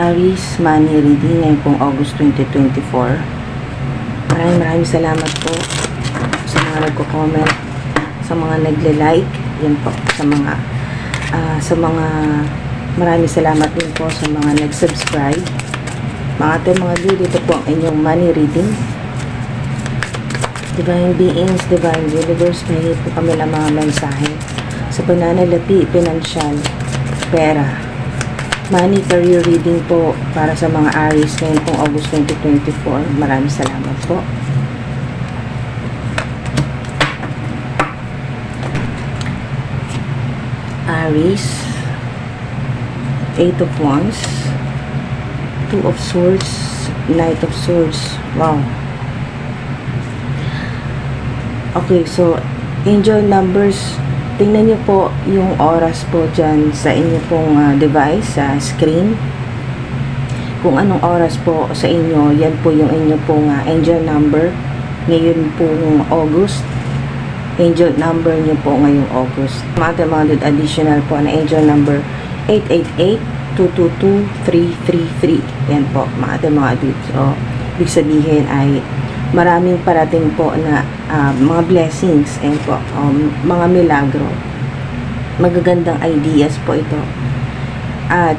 Aries Money Reading ngayon pong August 2024. Maraming salamat po sa mga nagko-comment, sa mga nagle-like, yan po, maraming salamat din po sa mga nag-subscribe. Mga dude, ito po ang inyong money reading. Divine Beings, Divine Universe, may po kami ng mga mensahe sa pananalapi, pinansyal, pera, money, career reading po para sa mga Aries ngayon pong August 2024. Maraming salamat po. Aries, 8 of Wands, 2 of Swords, Knight of Swords. Wow. Okay, so angel numbers, tingnan nyo po yung oras po dyan sa inyo pong device, sa screen. Kung anong oras po sa inyo, yan po yung inyo pong angel number ngayon pong August. Angel number nyo po ngayong August. Mga additional po na angel number 888-222-333. Yan po, mga dudes. So, ibig sabihin ay maraming parating po na mga blessings, and po, mga milagro, magagandang ideas po ito, at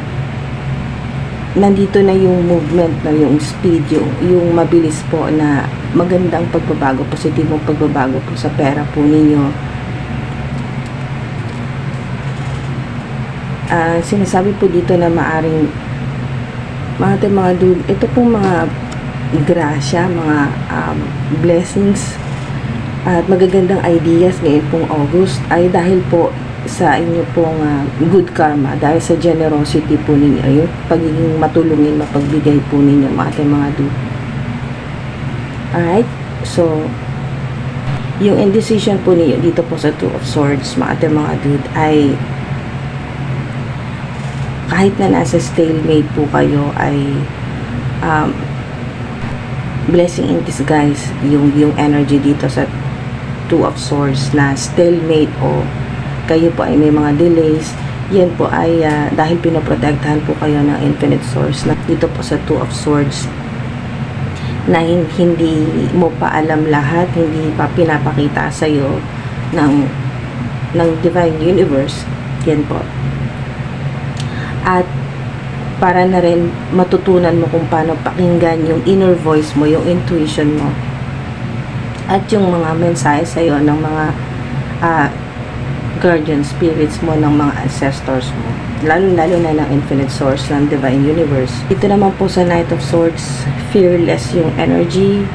nandito na yung movement, na yung speed, yung mabilis po na magandang pagbabago, positibong pagbabago po sa pera po ninyo. Sinasabi po dito na maaring mga dude, ito pong mga grasya, mga blessings at magagandang ideas ngayon pong August ay dahil po sa inyo pong good karma, dahil sa generosity po ninyo, yung pagiging matulungin, mapagbigay po ninyo, mga dude. Alright, so yung indecision po ninyo dito po sa 2 of Swords, mga dude, ay kahit na nasa stalemate po kayo, ay blessing in disguise yung energy dito sa 2 of Swords na stalemate, o kayo po ay may mga delays. Yan po ay dahil pinoprotektahan po kayo ng infinite source na dito po sa 2 of Swords, na hindi mo pa alam lahat, hindi pa pinapakita sa iyo ng Divine Universe. Yan po. At para na rin matutunan mo kung paano pakinggan yung inner voice mo, yung intuition mo, at yung mga mensahe sa iyo ng mga guardian spirits mo, ng mga ancestors mo, lalo na ng infinite source ng Divine Universe. Ito naman po sa Knight of Swords, fearless yung energy,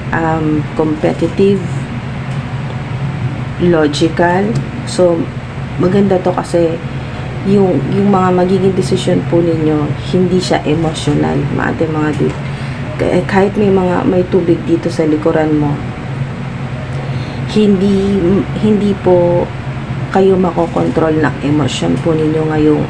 competitive, logical. So maganda to kasi yung mga magiging decision po ninyo, hindi siya emotional, mga dude. Kahit may tubig dito sa likuran mo, hindi po kayo makokontrol ng emosyon po ninyo ngayong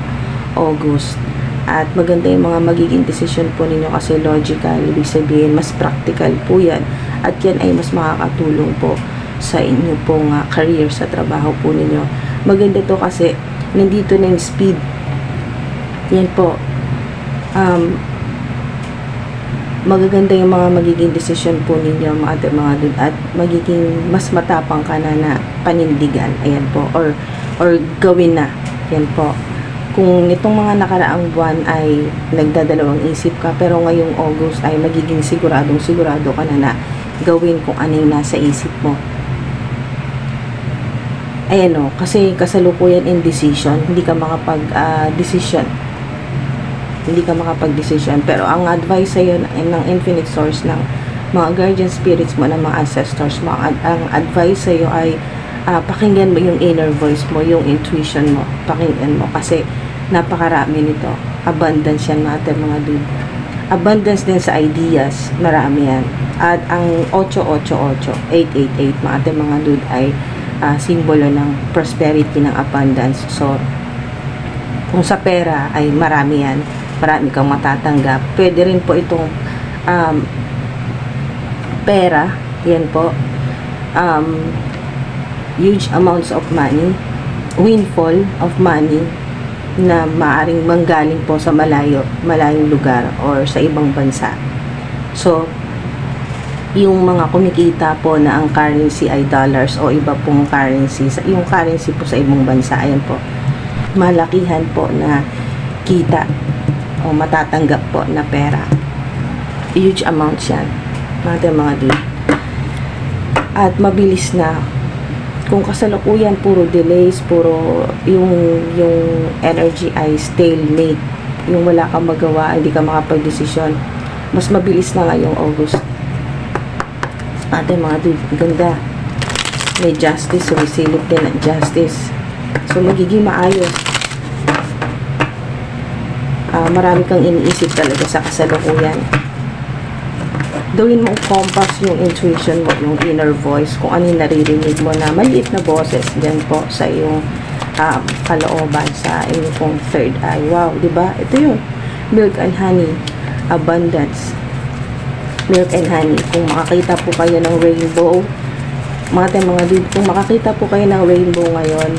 August. At maganda yung mga magiging decision po ninyo kasi logical, ibig sabihin mas practical po yan, at yan ay mas makakatulong po sa inyo pong career, sa trabaho po ninyo. Maganda to kasi nandito na yung speed. Yan po, magaganda yung mga magiging decision po ninyo, mga dude, at magiging mas matapang ka na panindigan. Ayan po, or gawin na. Yan po. Kung itong mga nakaraang buwan ay nagdadalawang isip ka, pero ngayong August ay magiging sigurado ka na gawin kung ano yung nasa isip mo. Ayan o, kasi kasalukuyan indecision, hindi ka makapag-decision. Pero ang advice sa'yo ng infinite source, ng mga guardian spirits mo, ng mga ancestors mo, ang advice sa'yo ay pakinggan mo yung inner voice mo, yung intuition mo, pakinggan mo, kasi napakarami nito. Abundance yan, mga dude. Abundance din sa ideas, marami yan. At ang 888, mga dude, ay simbolo ng prosperity, ng abundance. So kung sa pera ay marami yan, marami kang matatanggap. Pwede rin po itong pera, yan po, huge amounts of money, windfall of money, na maaring manggaling po sa malayong lugar or sa ibang bansa. So, yung mga kumikita po na ang currency ay dollars o iba pong currency, yung currency po sa ibang bansa, ayan po, malakihan po na kita o matatanggap po na pera. Huge amounts yan, mga dude. At mabilis na. Kung kasalukuyan puro delays, puro yung energy ay stalemate, yung wala kang magawa, hindi ka makapag-desisyon, mas mabilis na ngayong August. Mga dude, ganda. May justice, sumisilip din ang justice. So magiging maayos. Marami kang iniisip talaga sa kasalukuyan. Gawin mo compass yung intuition mo, yung inner voice, kung ano yung naririnig mo na maliit na boses dyan po sa iyong kalooban, sa inyong pong third eye. Wow, diba? Ito yun. Milk and honey. Abundance. Milk and honey. Kung makakita po kayo ng rainbow, mga dude, kung makakita po kayo ng rainbow ngayon,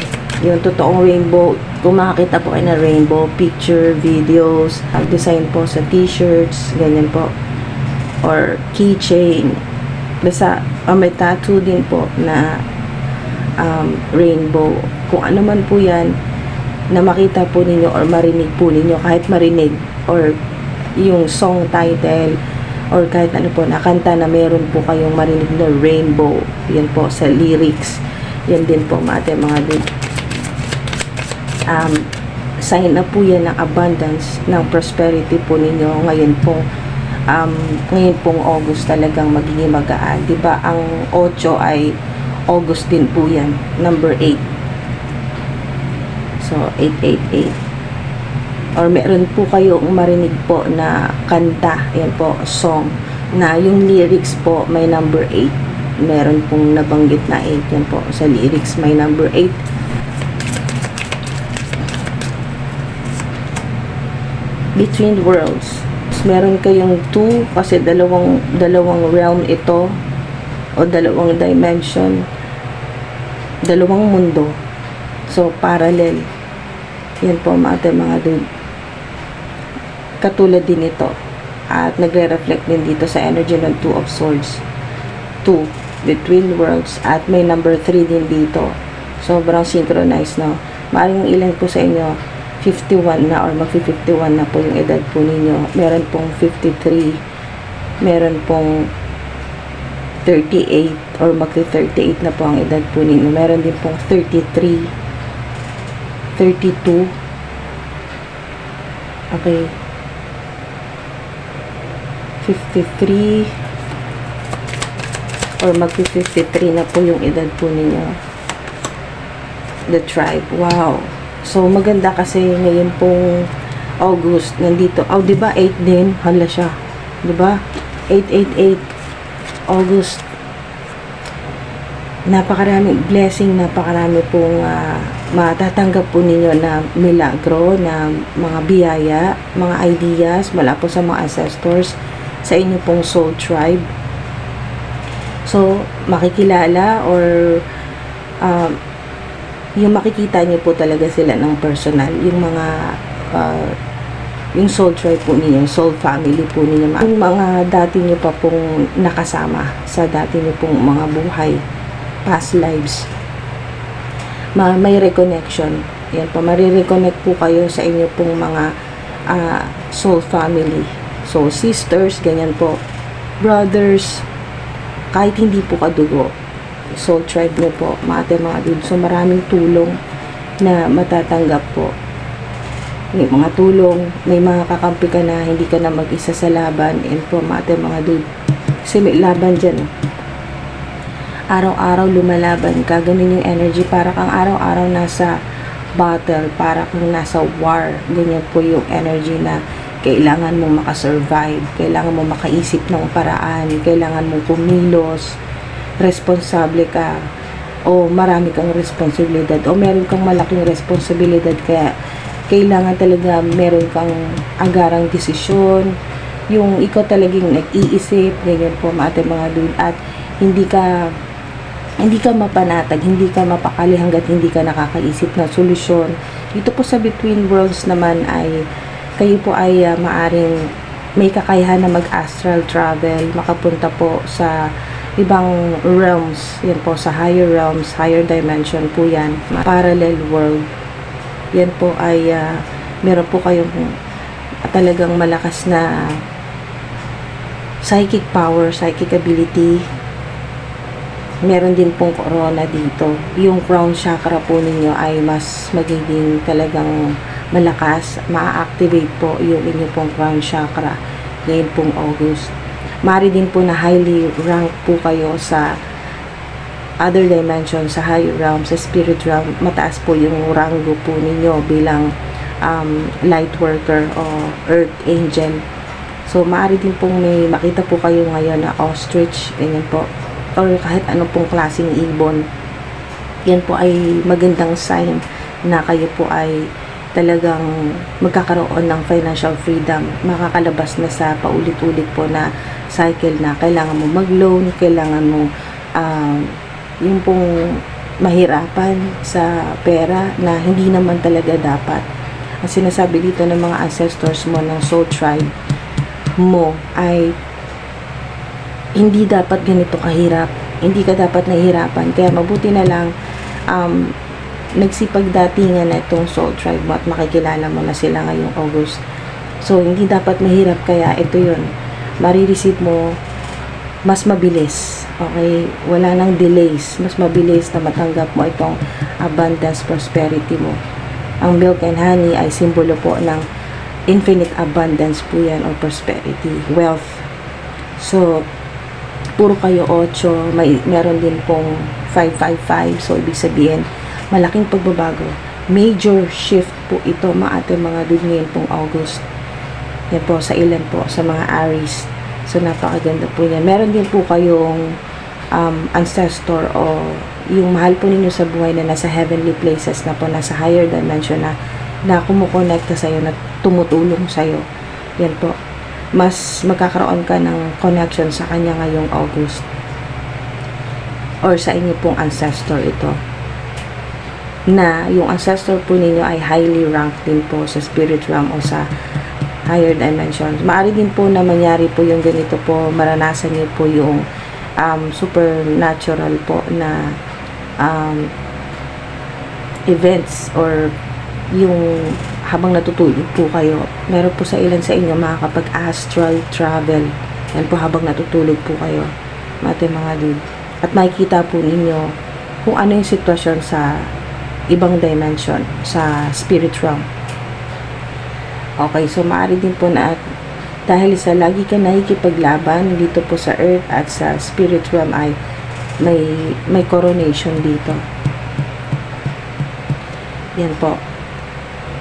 yung totoong rainbow, kung makakita po kayo ng rainbow, picture, videos, design po sa t-shirts, ganyan po, or keychain, basta may tattoo din po na rainbow, kung ano man po yan na makita po ninyo or marinig po ninyo, kahit marinig or yung song title or kahit ano po na kanta na meron po kayong marinig na rainbow, yan po sa lyrics, yan din po mga dude. Sign na po yan ng abundance, ng prosperity po ninyo ngayon po. Ngayon pong August talagang magiging magaan. Diba ang 8 ay August din po yan, number 8. So 888. Or meron po kayong marinig po na kanta, yan po, song, na yung lyrics po may number 8. Meron pong nabanggit na 8, yan po, sa lyrics may number 8. Between worlds. Meron kayong 2 kasi dalawang realm ito o dalawang dimension, dalawang mundo. So parallel. Yan po mga dude. Katulad din ito at nagre-reflect din dito sa energy ng 2 of swords. 2 between worlds at may number 3 din dito. Sobrang synchronized, no? Maaaring ilan po sa inyo 51 na or mag-51 na po yung edad po ninyo. Meron pong 53, meron pong 38 or mag-38 na po ang edad po ninyo. Meron din pong 33, 32, okay, 53 or mag-53 na po yung edad po ninyo. The tribe, wow. So, maganda kasi ngayon pong August, nandito. Oh, diba 8 din? Hala siya. Diba? 888. August. Napakaraming blessing, napakarami pong matatanggap po ninyo na milagro, na mga biyaya, mga ideas, mula po sa mga ancestors, sa inyo pong soul tribe. So, makikilala or yung makikita niyo po talaga sila ng personal, yung mga yung soul tribe po ninyo, soul family po ninyo, yung mga dati niyo pa pong nakasama sa dati niyo pong mga buhay, past lives, may reconnection. Yan po, marireconnect po kayo sa inyo pong mga soul family, soul sisters, ganyan po, brothers, kahit hindi po kadugo, soul tribe nyo po, mga dude. So maraming tulong na matatanggap po. May mga tulong, may mga kakampi ka na hindi ka na mag-isa sa laban, and po mga dude, kasi may laban dyan. Araw-araw lumalaban ka, ganun yung energy, para kang araw-araw nasa battle, para kang nasa war, ganyan po yung energy na kailangan mong makasurvive, kailangan mong makaisip ng paraan, kailangan mong kumilos, responsable ka, o marami kang responsibilidad, o meron kang malaking responsibilidad, kaya kailangan talaga meron kang agarang desisyon, yung ikaw talagang nag-iisip, ganyan po mga dude, at hindi ka mapanatag, hindi ka mapakali hanggat hindi ka nakakaisip ng solusyon, Dito po sa Between Worlds naman ay kayo po ay maaring may kakayahan na mag-astral travel, makapunta po sa ibang realms. Yan po, sa higher realms, higher dimension po yan. Parallel world. Yan po ay meron po kayong talagang malakas na psychic power, psychic ability. Meron din pong corona dito. Yung crown chakra po ninyo ay mas magiging talagang malakas. Ma-activate po yung inyo pong crown chakra ngayon pong August. Mari din po na highly rank po kayo sa other dimension, sa higher realm, sa spirit realm. Mataas po yung rango po ninyo bilang light worker o earth angel. So, maaari din pong may makita po kayo ngayon na ostrich, ganyan po, or kahit ano pong klaseng ibon. Yan po ay magandang sign na kayo po ay talagang magkakaroon ng financial freedom. Makakalabas na sa paulit-ulit po na cycle na kailangan mo mag-loan, kailangan mo yung pong mahirapan sa pera na hindi naman talaga dapat. Ang sinasabi dito ng mga ancestors mo ng soul tribe mo ay hindi dapat ganito kahirap, hindi ka dapat nahihirapan, kaya mabuti na lang nagsipagdatingan na itong soul tribe mo at makikilala mo na sila ngayong August. So hindi dapat mahirap, kaya ito yun, marireceive mo mas mabilis, okay, wala nang delays, mas mabilis na matanggap mo itong abundance, prosperity mo. Ang milk and honey ay simbolo po ng infinite abundance po yan, or prosperity, wealth. So, puro kayo 8, meron din pong 555, so ibig sabihin, malaking pagbabago. Major shift po ito, ating mga dude ngayon pong August. Yan po, sa ilan po, sa mga Aries. So, napakaganda po yan. Meron din po kayong ancestor o yung mahal po ninyo sa buhay na nasa heavenly places na po, nasa higher dimension na kumukonekta sa'yo, na tumutulong sa'yo. Yan po. Mas magkakaroon ka ng connection sa kanya ngayong August. Or sa inyo pong ancestor ito. Na yung ancestor po ninyo ay highly ranked din po sa spirit realm o sa higher dimensions. Maaari din po na mangyari po yung ganito po, maranasan niyo po yung supernatural po na events, or yung habang natutulog po kayo, meron po sa ilan sa inyo makakapag-astral travel. Yan po habang natutulog po kayo, mga dude. At makikita po ninyo kung ano yung sitwasyon sa ibang dimension, sa spirit realm. Okay, so maaari din po na dahil sa lagi ka nakikipaglaban dito po sa earth at sa spirit realm ay may coronation dito. Yan po.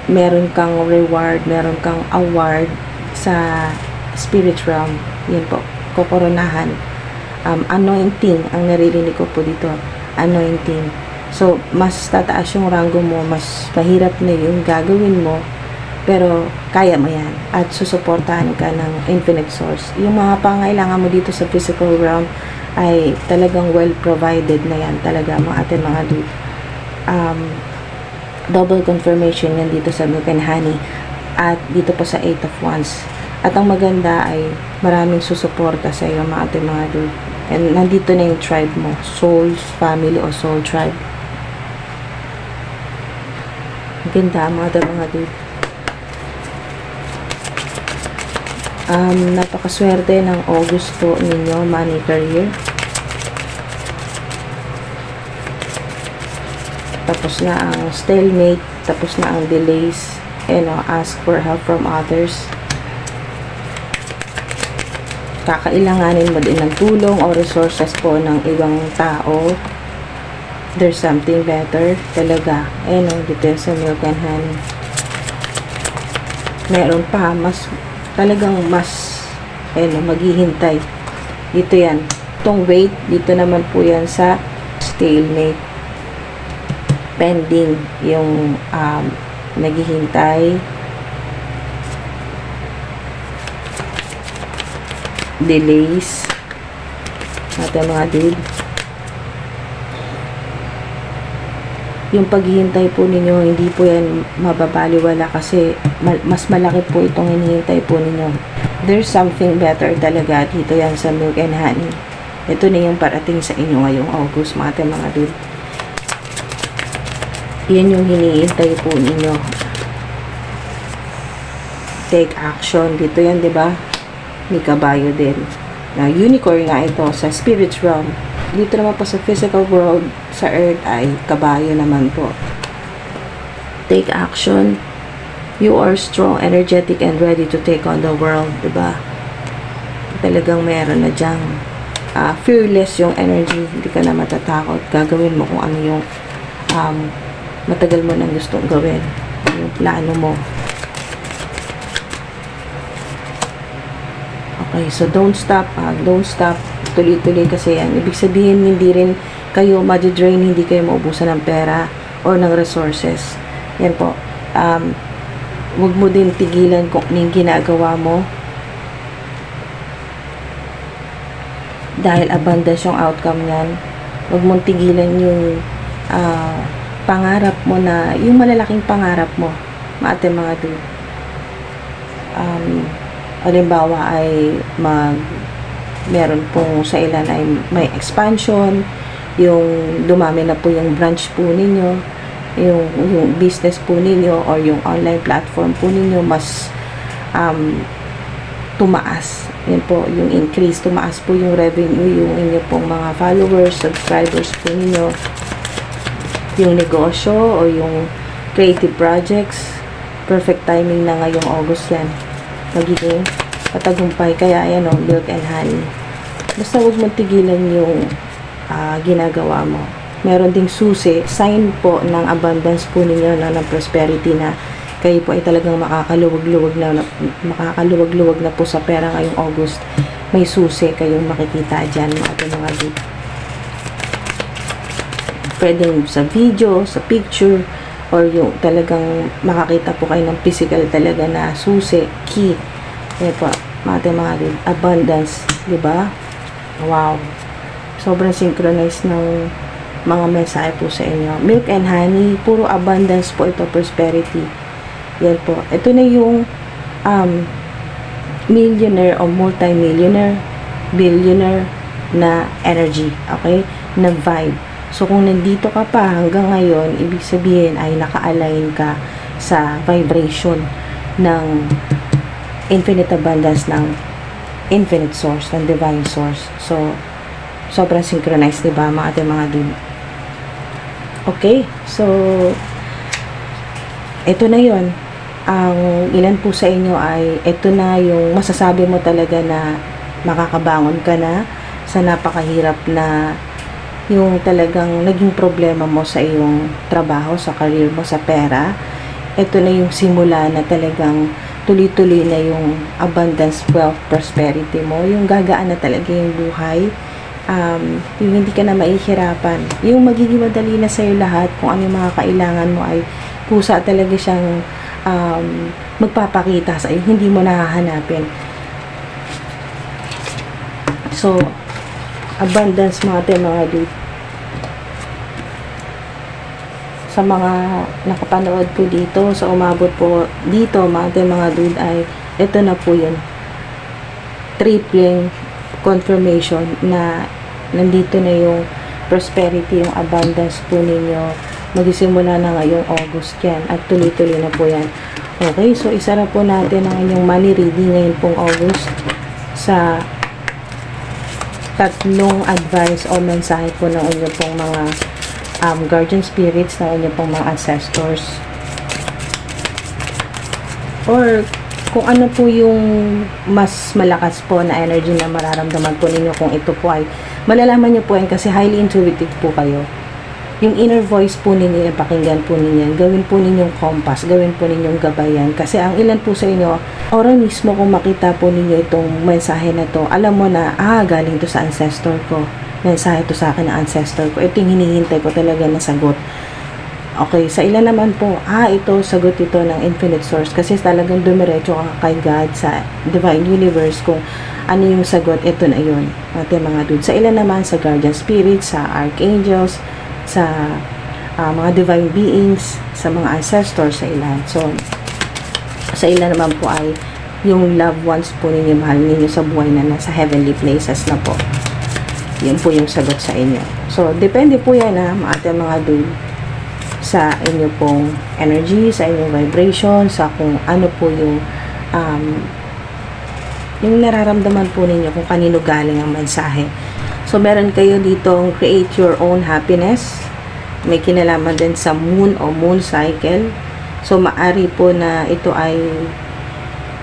Meron kang reward, meron kang award sa spirit realm. Yan po, kokoronahan. Anointing, ang naririnig ko po dito. Anointing. So, mas tataas yung rango mo, mas mahirap na yung gagawin mo, pero kaya mo yan. At susuportahan ka ng infinite source. Yung mga pangailangan mo dito sa physical realm ay talagang well provided na yan talaga, mga ating mga dude. Double confirmation yan dito sa milk and honey at dito po sa 8 of Wands. At ang maganda ay maraming susuporta sa iyo, mga ating mga dude. And nandito na yung tribe mo, souls, family o soul tribe. Maganda, mga dude. Napakaswerte ng August po ninyo, money, career. Tapos na ang stalemate, tapos na ang delays, and ask for help from others. Kakailanganin mo din ng tulong o resources po ng ibang tao. There's something better talaga. Dito sa milk and honey. Meron pa, talagang mas maghihintay. Dito yan. Itong wait, dito naman po yan sa stalemate. Pending yung naghihintay, delays, mga dude. yung paghihintay po ninyo, hindi po yan mababaliwala kasi mas malaki po itong hinihintay po ninyo. There's something better talaga dito yan sa Milk and Honey. Ito na yung parating sa inyo ngayong August, mga dude. Yan yung hinihintay po ninyo. Take action. Dito yan, di ba? May kabayo din. Na unicorn nga ito sa spirit realm. Dito naman po sa physical world, sa earth ay kabayo naman po. Take action. You are strong, energetic, and ready to take on the world, diba? Talagang meron na dyang fearless yung energy. Hindi ka na matatakot. Gagawin mo kung ano yung matagal mo nang gustong gawin. Yung plano mo. Okay, so don't stop. Don't stop. Tuloy-tuloy kasi yan. Ibig sabihin, hindi rin kayo ma-drain, hindi kayo maubusan ng pera or ng resources. Yan po. Huwag mo din tigilan kung ano yung ginagawa mo. Dahil abundance yung outcome yan. Huwag mong tigilan yung pangarap mo na, yung malalaking pangarap mo. Mga dude. Halimbawa ay meron pong sa ilan ay may expansion, yung dumami na po yung branch po ninyo, yung business po ninyo or yung online platform po ninyo mas tumaas. Yan po, yung increase, tumaas po yung revenue, yung inyo pong mga followers, subscribers po ninyo, yung negosyo o yung creative projects, perfect timing na ngayong August yan. Magiging patagumpay. Kaya yan o, Milk and Honey. Basta huwag mong tigilan yung ginagawa mo. Meron ding susi, sign po ng abundance po ninyo ng prosperity na kayo po ay talagang makakaluwag-luwag na po sa pera ngayong August. May susi kayong makikita dyan, mga dude. Pwedeng sa video, sa picture, or yung talagang makakita po kayo ng physical talaga na susi, key. Yan po, mga dude, abundance, di ba? Wow. Sobrang synchronized ng mga mensahe po sa inyo. Milk and Honey, puro abundance po ito, prosperity. Yan po. Ito na yung millionaire o multi-millionaire, billionaire na energy. Okay? Na vibe. So, kung nandito ka pa hanggang ngayon, ibig sabihin ay naka-align ka sa vibration ng infinite abundance ng infinite source, ng divine source. So, sobrang synchronized, diba, mga dude? Okay, so, ito na yon. Ang ilan po sa inyo ay, ito na yung masasabi mo talaga na makakabangon ka na sa napakahirap na yung talagang naging problema mo sa iyong trabaho, sa career mo, sa pera. Ito na yung simula na talagang tuloy-tuloy na yung abundance, wealth, prosperity mo. Yung gagaan na talaga yung buhay. Yung hindi ka na maihirapan. Yung magiging madali na sa'yo lahat, kung ano yung mga kailangan mo ay kusa talaga siyang magpapakita sa iyo. Hindi mo nahahanapin. So, abundance mga dude. Sa mga nakapanood po dito, sa umabot po dito, mga dude, ay ito na po yun. Tripling confirmation na nandito na yung prosperity, yung abundance po ninyo. Magsisimula na ngayong August yan at tuloy-tuloy na po yan. Okay, so isa na po natin ang inyong money reading ngayon pong August sa tatlong advice o mensahe po ng inyong pong mga guardian spirits, ng inyong pong mga ancestors, or kung ano po yung mas malakas po na energy na mararamdaman po ninyo. Kung ito po ay malalaman nyo po yan kasi highly intuitive po kayo. Yung inner voice po ninyo, pakinggan po ninyo, gawin po ninyong compass, gawin po ninyong gabayan. Kasi ang ilan po sa inyo, ora mismo kung makita po ninyo itong mensahe na to, alam mo na, galing to sa ancestor ko. Mensahe to sa akin ng ancestor ko. Ito yung hinihintay ko talaga na sagot. Okay, sa ilan naman po, ito, sagot ito ng infinite source. Kasi talagang dumiretso ka kay God sa divine universe kung ano yung sagot, ito na yun. Mga dude. Sa ilan naman, sa guardian spirits, sa archangels, sa mga divine beings, sa mga ancestors, sa ilan. So, sa ilan naman po ay yung loved ones po ninyo, mahal ninyo sa buhay na nasa heavenly places na po. Yun po yung sagot sa inyo. So, depende po yan ating mga dude, sa inyo pong energy, sa inyong vibration, sa kung ano po yung nararamdaman po ninyo, kung kanino galing ang mensahe. So, meron kayo ditong create your own happiness. May kinalaman din sa moon o moon cycle. So, maari po na ito ay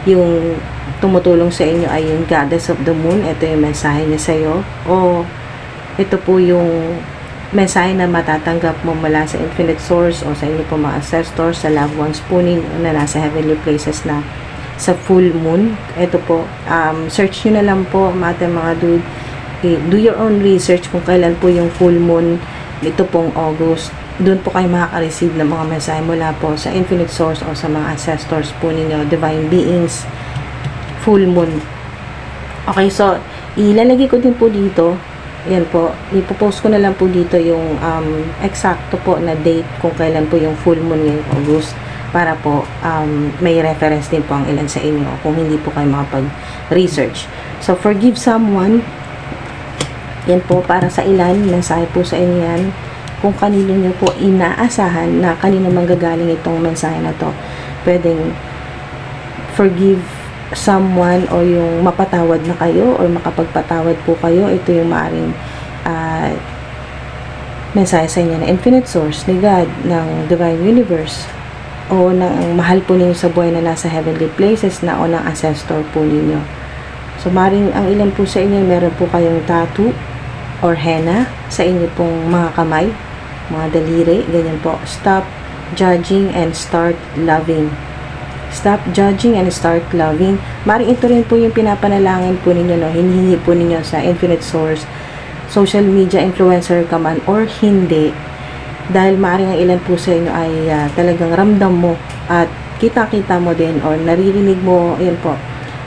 yung tumutulong sa inyo ay yung goddess of the moon. Ito yung mensahe niya sa iyo. O ito po yung mensahe na matatanggap mo mula sa infinite source o sa inyo po mga ancestors, sa loved ones po ninyo na nasa heavenly places na sa full moon. Ito po, search nyo na lang po mga dude. Do your own research kung kailan po yung full moon. Ito pong August. Doon po kayo makaka-receive ng mga mensahe mula po sa infinite source o sa mga ancestors po ninyo, divine beings, full moon. Okay, so ilalagay ko din po dito, yan po, ipopost ko na lang po dito yung eksakto po na date kung kailan po yung full moon ngayong August, para po may reference din po ang ilan sa inyo kung hindi po kayo makapag-research. So, forgive someone, yan po, para sa ilan, mensahe po sa inyo yan, kung kanino nyo po inaasahan na kanino manggagaling itong mensahe na to. Pwedeng forgive someone o yung mapatawad na kayo or makapagpatawad po kayo. Ito yung maaring mensahe sa inyo na infinite source ni God, ng divine universe, o ng mahal po ninyo sa buhay na nasa heavenly places na, o ng ancestor po ninyo. So, maring ang ilan po sa inyo, meron po kayong tattoo or henna sa inyo pong mga kamay, mga daliri, ganyan po. Stop judging and start loving. Stop judging and start loving. Maring ito rin po yung pinapanalangin po ninyo, no? Hinihingi po ninyo sa infinite source, social media influencer ka man or hindi, dahil maring ang ilan po sa inyo ay talagang ramdam mo at kita-kita mo din or naririnig mo, yan po,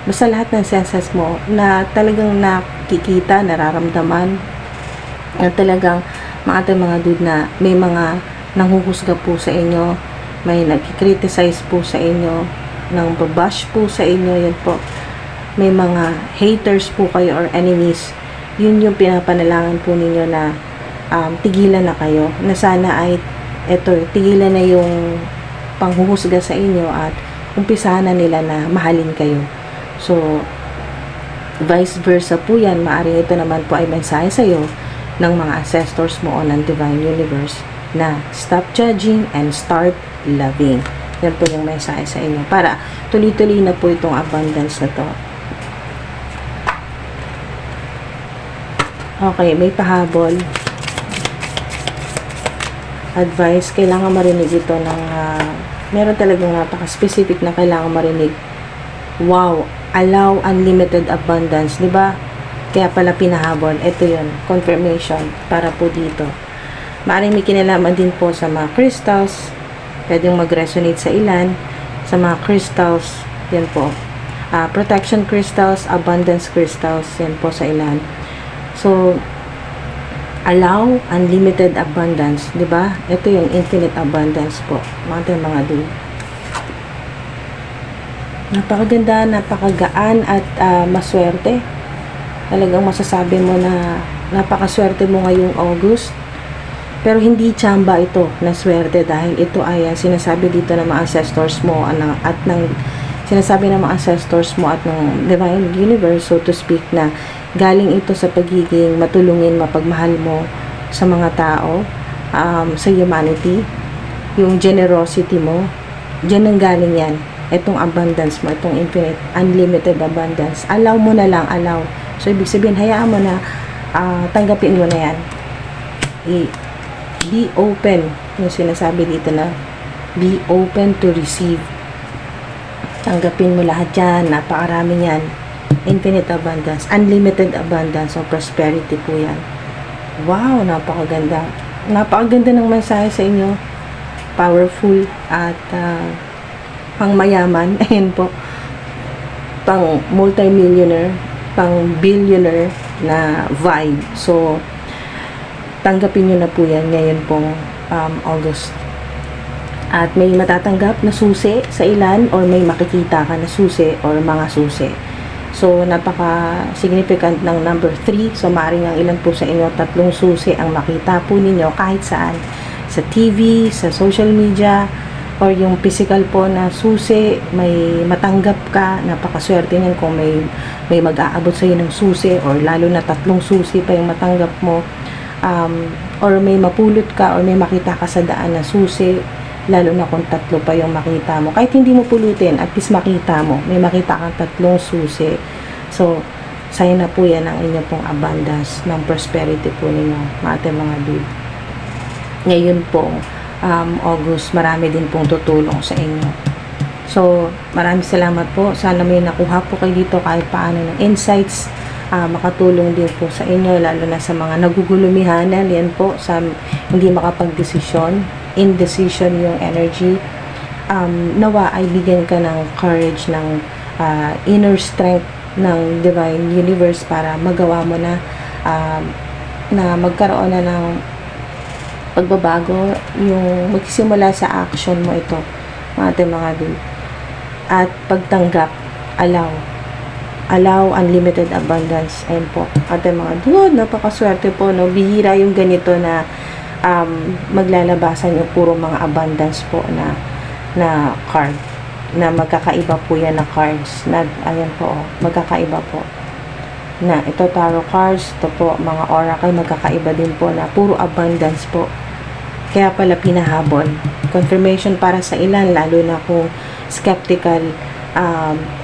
basta lahat ng senses mo na talagang nakikita, nararamdaman, na talagang mga dude na may mga nanghuhusga po sa inyo, may nagkikriticize po sa inyo, nang babash po sa inyo, yan po, may mga haters po kayo or enemies. Yun yung pinapanalangin po ninyo na tigilan na kayo, na sana ay tigilan na yung panghuhusga sa inyo at umpisahan na nila na mahalin kayo. So, vice versa po yan, maaaring ito naman po ay mensahe sa iyo ng mga ancestors mo o ng divine universe na stop judging and start loving. Yan po yung mensahe sa inyo para tuloy-tuloy na po itong abundance na to. Okay, may pahabol. Advice, kailangan marinig ito ng meron talagang napaka-specific na kailangan marinig. Wow, allow unlimited abundance, di ba? Kaya pala pinahabol. Ito yun, confirmation para po dito. Maaaring may kinalaman din po sa mga crystals. Pwedeng mag-resonate sa ilan. Sa mga crystals, yan po. Protection crystals, abundance crystals, yan po sa ilan. So, allow unlimited abundance, di ba? Ito yung infinite abundance po. Mga dude. Napakaganda, napakagaan at maswerte. Talagang masasabi mo na napakaswerte mo ngayong August. Pero hindi tsamba ito na swerte, dahil ito ay sinasabi dito ng mga ancestors mo at sinasabi ng mga ancestors mo at ng divine universe, so to speak, na galing ito sa pagiging matulungin, mapagmahal mo sa mga tao, sa humanity, yung generosity mo, dyan ang galing yan. Itong abundance mo, itong infinite, unlimited abundance. Allow mo na lang, allow. So, ibig sabihin, hayaan mo na, tanggapin mo na yan. Be open. Yung sinasabi dito na, be open to receive. Tanggapin mo lahat yan. Napakarami yan. Infinite abundance. Unlimited abundance of prosperity po yan. Wow, napakaganda. Napakaganda ng mensahe sa inyo. Powerful at pang mayaman. Ayan po. Pang multi-millionaire, pang billionaire na vibe. So, tanggapin nyo na po yan ngayon pong August. At may matatanggap na susi sa ilan or may makikita ka na susi or mga susi. So, napaka-significant ng number 3. So, maaaring ang ilan po sa inyo, 3 susi ang makita po ninyo kahit saan. Sa TV, sa social media, or yung physical po na susi, may matanggap ka, napakaswerte niyan kung may mag-aabot sa iyo ng susi, or lalo na 3 susi pa yung matanggap mo, or may mapulot ka, or may makita ka sa daan na susi, lalo na kung 3 pa yung makita mo. Kahit hindi mo pulutin, at least makita mo. May makita kang 3 susi. So, sign na po yan ang inyo pong abundance ng prosperity po ninyo, mga dude. Ngayon po, August, marami din pong tutulong sa inyo. So, maraming salamat po. Sana may nakuha po kayo dito kahit paano ng insights. Makatulong din po sa inyo, lalo na sa mga nagugulumihanan. Yan po, sa hindi makapag-desisyon, indecision yung energy. Nawa ay bigyan ka ng courage, ng inner strength ng divine universe para magawa mo na magkaroon na ng pagbabago, yung magsimula sa action mo ito, mga dude. At pagtanggap, allow unlimited abundance. Ayun po, mga dude, napakaswerte po, no? Bihira yung ganito na maglalabasan yung puro mga abundance po na card, na magkakaiba po yan na cards, ayan po, magkakaiba po na ito tarot cards, ito po mga oracle, magkakaiba din po na puro abundance po. Kaya pala pinahabol. Confirmation para sa ilan, lalo na kung skeptical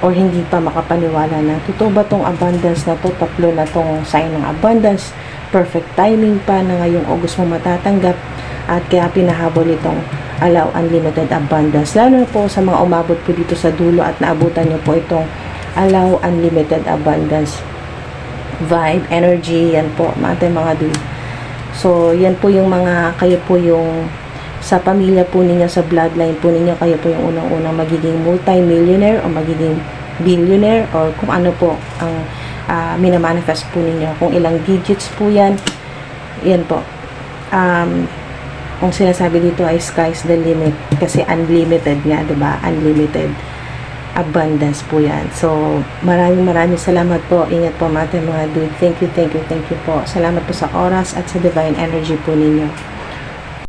or hindi pa makapaniwala na totoo ba tong abundance na to, 3 na tong sign ng abundance, perfect timing pa na ngayong August mo matatanggap, at kaya pinahabol itong allow unlimited abundance, lalo na po sa mga umabot po dito sa dulo at naabutan nyo po itong allow unlimited abundance vibe, energy. Yan po, mga dude. So, yan po yung mga, kayo po yung sa pamilya po ninyo, sa bloodline po ninyo, kayo po yung unang-unang magiging multi-millionaire o magiging billionaire, or kung ano po ang minamanifest po ninyo, kung ilang digits po yan. Yan po. Kung sinasabi dito ay sky's the limit, kasi unlimited nga, diba? Unlimited abundance po yan. So, maraming salamat po. Ingat po mga dude. Thank you po. Salamat po sa oras at sa divine energy po ninyo.